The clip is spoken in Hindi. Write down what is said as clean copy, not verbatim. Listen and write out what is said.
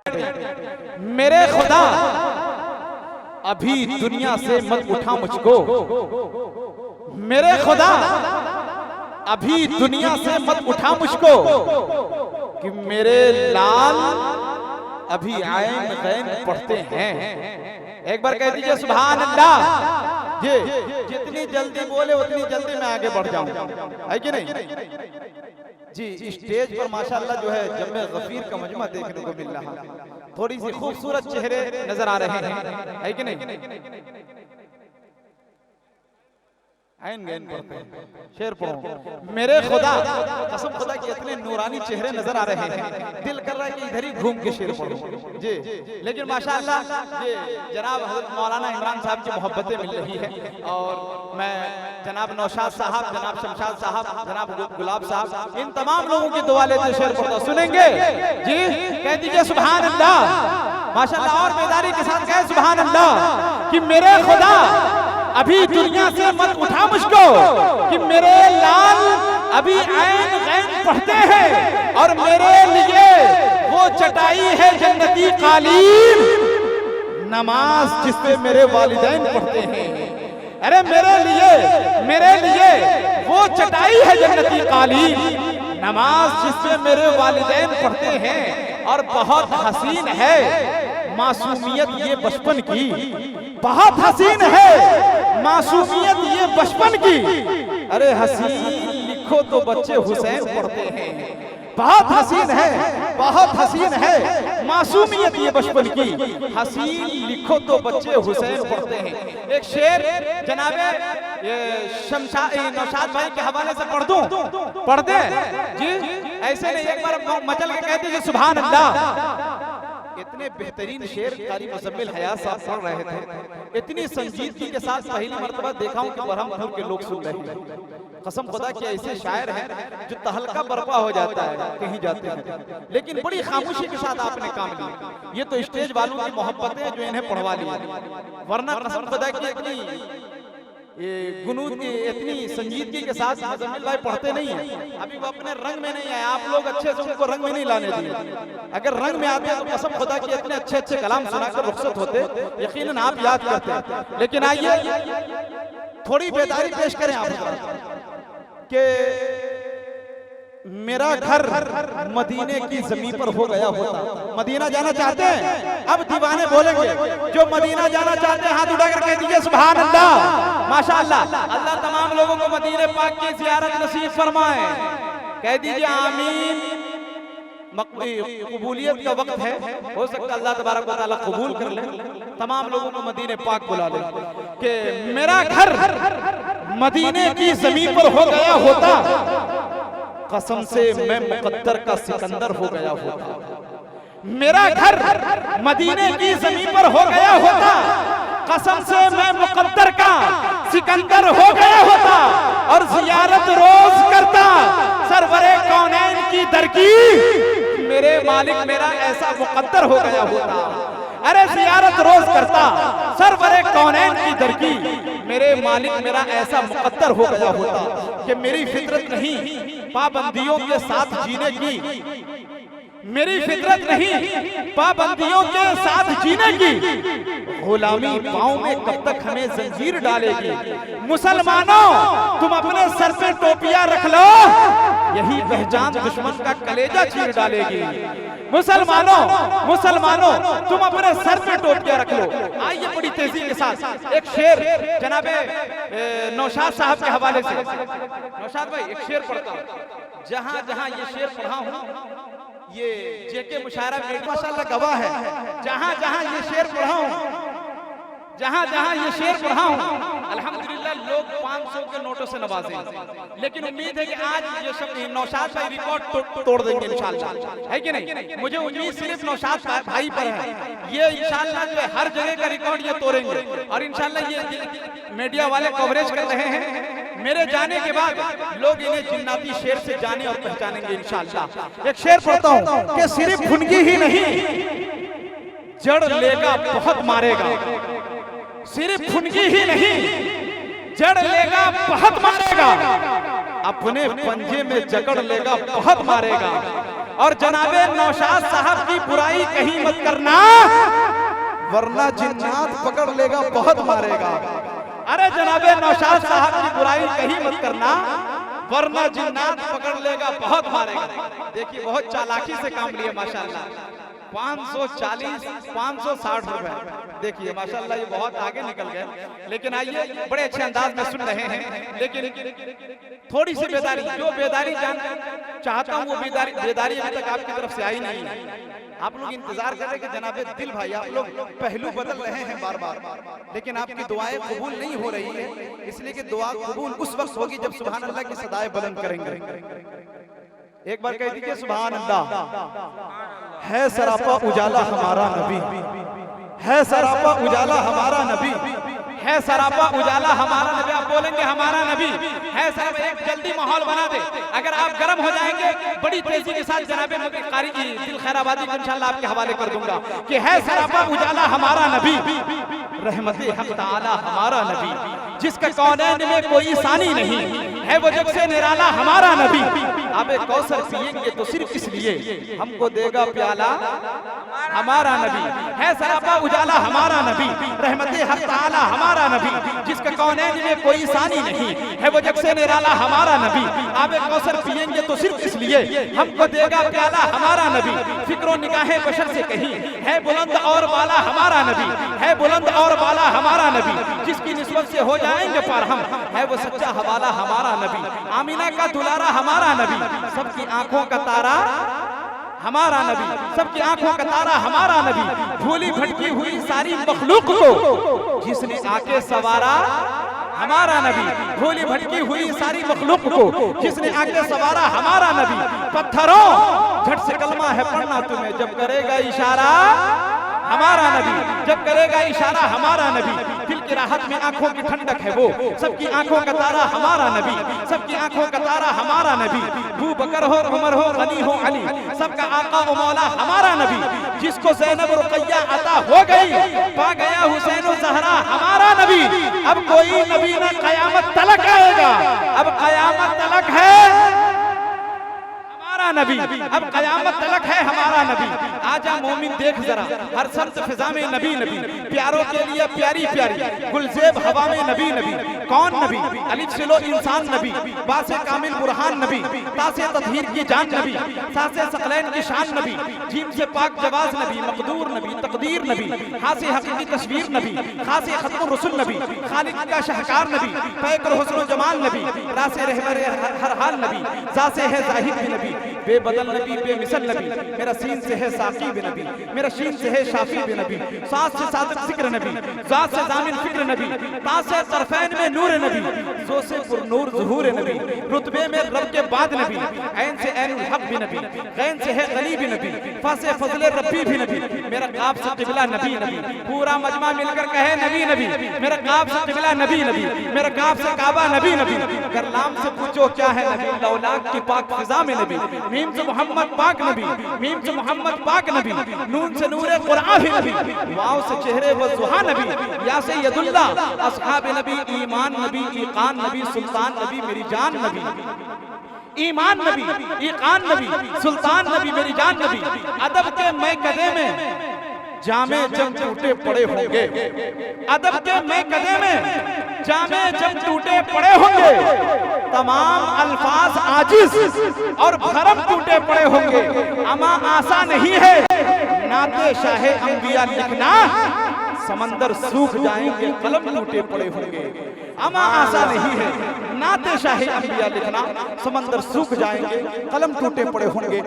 मेरे खुदा अभी दुनिया से मत उठा मुझको, मेरे खुदा अभी दुनिया से मत उठा मुझको, कि मेरे लाल अभी आयन गैन पढ़ते हैं। एक बार कह दीजिए सुभान अल्लाह। ये जितनी जल्दी बोले उतनी जल्दी मैं आगे बढ़ जाऊं, है कि नहीं जी। स्टेज पर माशाअल्लाह जो है जम्मे गफीर का मजमा देखने को मिल रहा है, थोड़ी सी खूबसूरत चेहरे नजर आ रहे हैं, है कि नहीं। आइन गैन पढ़ते हैं, शेर पढ़ो। मेरे खुदा कसम खुदा के इतने नूरानी चेहरे नजर आ रहे हैं, दिल कर रहा है कि इधर ही घूम के शेर पढ़ो जी। लेकिन माशाअल्लाह ये जनाब हज़रत मौलाना इमरान साहब की मोहब्बतें मिल रही है, और मैं जनाब नौशाद साहब, जनाब शमशाद साहब, जनाब गुलाब साहब, इन तमाम लोगों की दुआ लेते शेर पढ़ता सुनेंगे जी। कह दीजिए सुभान अल्लाह माशाअल्लाह, और बेदारी के साथ कहे सुभान अल्लाह कि मेरे खुदा अभी दुनिया से मत उठा मुझको, कि मेरे लाल अभी ऐन गैन पढ़ते हैं, और मेरे लिए वो चटाई है जन्नती कालीन, नमाज जिसपे मेरे वालिदैन पढ़ते हैं। अरे मेरे लिए वो चटाई है जन्नती कालीन, नमाज जिसपे मेरे वालिदैन पढ़ते हैं। और बहुत हसीन है मासूमियत ये बचपन की, बहुत हसीन है मासूमियत ये बचपन की। अरे हसीन लिखो तो बच्चे हुसैन पढ़ते हैं। बहुत हसीन है, बहुत हसीन है मासूमियत ये बचपन की, हसीन लिखो तो बच्चे हुसैन पढ़ते हैं। एक शेर जनाबे नौशाद भाई के हवाले से पढ़ दूं, पढ़ दे जी। ऐसे नहीं, एक बार मचल के कहते हैं सुभान अल्लाह। इतने बेहतरीन शेर कारी मुज़म्मिल हयात साहब पढ़ रहे थे, इतनी संजीदगी के साथ पहली मर्तबा देखा हूं कि बरहमपुर के लोग सुन रहे हैं। कसम खुदा के ऐसे शायर हैं जो तहलका बर्पा हो जाता है कहीं जाते हैं, लेकिन बड़ी खामोशी के साथ आपने काम लिया। ये तो स्टेज वालों की मोहब्बतें जो इन्हें पढ़वा ली, वरना कसम खुदा की इतनी ये गुनूद की इतनी संजीदगी के साथ मुज़म्मिल भाई पढ़ते नहीं है। अभी वो अपने रंग में नहीं है, आप लोग अच्छे से उनको रंग में नहीं लाने दिए। अगर रंग में आते तो कसम खुदा के इतने अच्छे अच्छे कलाम सुनाकर रुखसत होते, यकीनन आप याद करते। लेकिन आइए थोड़ी बेदारी पेश करें आप कि मेरा घर मदीने की जमीन पर हो गया होता। मदीना जाना चाहते हैं? अब दीवाने बोलेंगे जो मदीना जाना चाहते हैं हाथ उठाकर कह दीजिए सुभान अल्लाह। माशाअल्लाह, अल्लाह तमाम लोगों को मदीने पाक की ज़ियारत नसीब फरमाए। कह दीजिए आमीन। कबूलियत का वक्त है, हो सकता है अल्लाह तबारक व तआला कबूल कर ले, तमाम लोगों को मदीने पाक बुला ले। कि मेरा घर मदीने की जमीन पर हो गया होता, कसम से मैं मुकद्दर का सिकंदर हो गया होता। मेरा घर मदीने की जमीन पर हो गया होता, कसम से मैं मुकद्दर का सिकंदर हो गया होता, और जियारत रोज करता सरवरे कौनैन की दर की, मेरे मालिक मेरा ऐसा मुकद्दर हो गया होता। अरे जियारत रोज करता सरवरे कौनैन की दर की, मेरे मालिक मेरा ऐसा मुकद्दर हो गया होता कि मेरी फितरत नहीं पाबंदियों के साथ जीने की, मेरी फितरत नहीं पाबंदियों के साथ जीने की, गुलामी पाँव में कब तक हमें जंजीर डालेगी। मुसलमानों तुम अपने सर पे टोपियां रख लो, यही पहचान दुश्मन का कलेजा चीर डालेगी। मुसलमानों तुम अपने सर पे टोपियां रख लो। आइए बड़ी तेजी के साथ एक शेर जनाबे नौशाद साहब के हवाले से। नौशाद भाई एक शेर पढ़ता हूं, जहां जहां ये शेर पढ़ा हूं ये जेके मुशायरा में माशाअल्लाह गवाह है। जहां जहां ये शेर पढ़ा हूं, जहां जहां ये शेर पढ़ा हूं, अल्हम्दुलिल्लाह लोग 500 के नोटों से नवाजे। लेकिन उम्मीद है कि आज ये सब नौशाद भाई रिकॉर्ड तोड़ देंगे इंशाअल्लाह, है कि नहीं। मुझे उम्मीद सिर्फ नौशाद भाई पर है, ये इंशाअल्लाह जो हर जगह का रिकॉर्ड ये तोड़ेंगे, और इंशाअल्लाह ये मीडिया वाले कवरेज कर रहे हैं। मेरे जाने के बाद लोग इन्हें जिन्नाती शेर से जाने और पहचानेंगे इंशाअल्लाह। एक शेर पढ़ता हूं कि सिर्फ भुनगी ही नहीं जड़ लेगा बहुत मारेगा, सिर्फ भुनगी ही नहीं जड़ लेगा बहुत मारेगा, अपने पंजे में जकड़ लेगा बहुत मारेगा, और जनाबे नौशाद साहब की बुराई कहीं मत करना, वरना जिन्नात पकड़ लेगा बहुत मारेगा। अरे जनाबे नौशाद साहब की बुराई कहीं मत करना, वरना जिन्नात पकड़ लेगा बहुत मारेगा। देखिए बहुत चालाकी से काम लिए माशाल्लाह। 540 560 रुपए, देखिए माशाल्लाह ये बहुत आगे निकल गए। लेकिन आइए बड़े अच्छे अंदाज में सुन रहे हैं, लेकिन थोड़ी सी बेदारी, जो बेदारी जान चाहता हूँ वो बेदारी अभी तक आपकी तरफ से आई नहीं है। आप लोग इंतजार कर रहे हैं कि जनाबे दिल भाई आप लोग पहलू बदल रहे हैं बार बार, लेकिन आपकी दुआएं कबूल नहीं हो रही है, इसलिए कि दुआ कबूल उस वक्त होगी जब सुभान अल्लाह की सदाएं बुलंद करेंगे। एक बार कह दीजिए सुभान अल्लाह। है सरापा उजाला हमारा नबी, है सरापा उजाला हमारा नबी, है सरापा उजाला हमारा नबी। आप बोलेंगे हमारा नबी है सर, एक जल्दी माहौल बना दे। अगर आप गर्म हो जाएंगे बड़ी तेजी के साथ जनाबे नबी कारी की दिल खैराबादी को इंशाल्लाह आपके हवाले कर दूंगा कि है सरापा उजाला हमारा नबी, रहमते हक ताला हमारा नबी, जिसका कौनैन में कोई सानी नहीं है, वो जग से निराला हमारा नबी। आबे कौसर पिएंगे तो सिर्फ इसलिए हमको देगा प्याला हमारा नबी, है सरापा उजाला हमारा नबी, रहमते हक ताला हमारा नबी, जिसका कौनैन में कोई सानी नहीं है, वो जग से निराला हमारा नबी। आबे कौसर पिएंगे तो सिर्फ इसलिए हमको देगा प्याला हमारा नबी। फिक्रो निगाहे बशर से कहीं है बुलंद और बाला हमारा नबी, है बुलंद और बाला हमारा नबी, जिसकी निस्बत से हो जाएंगे पार हम, है वो सच्चा हवाला हमारा नबी। आमीना का दुलारा हमारा नबी, सबकी आंखों का तारा हमारा नबी, सबकी आंखों का तारा हमारा नबी। भूली भटकी हुई सारी मखलूक को जिसने आके सवारा हमारा नबी, भूली भटकी हुई सारी मखलूक को जिसने आके सवारा हमारा नबी। पत्थरों झट से कलमा है पढ़ना तुम्हें, जब करेगा इशारा हमारा नबी, जब करेगा इशारा हमारा नबी। दिल की राहत में आंखों की ठंडक है वो, सबकी आंखों का तारा हमारा नबी, सबकी आंखों का तारा हमारा नबी। अबू बकर हो उमर हो गनी हो अली, सबका आका व मौला हमारा नबी, जिसको ज़ैनब रुक़ैया अता हो गई, पा गया हुसैन ज़हरा हमारा नबी। अब कोई नबी ना क़यामत तलक आएगा, अब क़यामत तलक है हमारा नबी, अब क़यामत तलक है हमारा नबी। आजा मोमिन देख जरा हर सर्द फिजा में नबी नबी, प्यारों के लिए प्यारी प्यारी गुलजेब हवा में नबी नबी। कौन नबी? अलिफ से लो इंसान नबी, बासे कामिल बुरहान नबी, तासे तत्हीर की जान नबी, सासे सकलैन की शान नबी, जीम से पाक जवाज नबी, मकदूर नबी, तकदीर नबी, हासे हकीकी तस्वीर नबी, खासे खत्म रसूल नबी, खालिक का शाहकार नबी, पैकर हुस्न जमाल नबी, रासे रहबर हर हाल नबी, जासे है जाहिद भी नबी, बेबदल नबी बेमिसल नबी। मेरा सीन से है साकी भी नबी, मेरा शीन से है शाफी भी नबी, सास से सादक जिक्र नबी, जात से जामिन फिक्र नबी, तास से तरफैन में नूर नबी, जो से पुरनूर ज़ुहूर नबी, रुतबे में रब के बाद नबी, ऐन से ऐनुल हक भी नबी, गैन से है गनी भी नबी, फा से फजले रब्बी भी नबी। मेरा काब से क़िबला नबी नबी, पूरा मजमा मिलकर कहे नबी नबी। मेरा काब से क़िबला नबी नबी, मेरा काब से काबा नबी नबी। अगर नाम से पूछो क्या है नबी, लौलाक की पाक फिजा में नबी, मीम से मोहम्मद पाक नबी, मीम से मोहम्मद पाक नबी, नून से नूरे कुरान भी नबी, वाव से चेहरे व ज़ुहा नबी, या से यदुल्ला अस्हाब नबी, ईमान नबी, ईकान नबी, सुल्तान नबी, मेरी जान नबी। ईमान नबी, ईकान नबी, सुल्तान नबी, मेरी जान नबी। अदब के मैकदे में जामे जब टूटे पड़े होंगे, अदब के मैकदे में जामे जब टूटे पड़े होंगे, तमाम अल्फाज आजिज और भरम टूटे पड़े होंगे। अमा आसा नहीं है नाते शाहे अंबिया लिखना, समंदर सूख जाएंगे कलम टूटे पड़े होंगे। अमा आसा नहीं है नाते शाहे अंबिया लिखना, समंदर सूख जाएंगे कलम टूटे पड़े होंगे।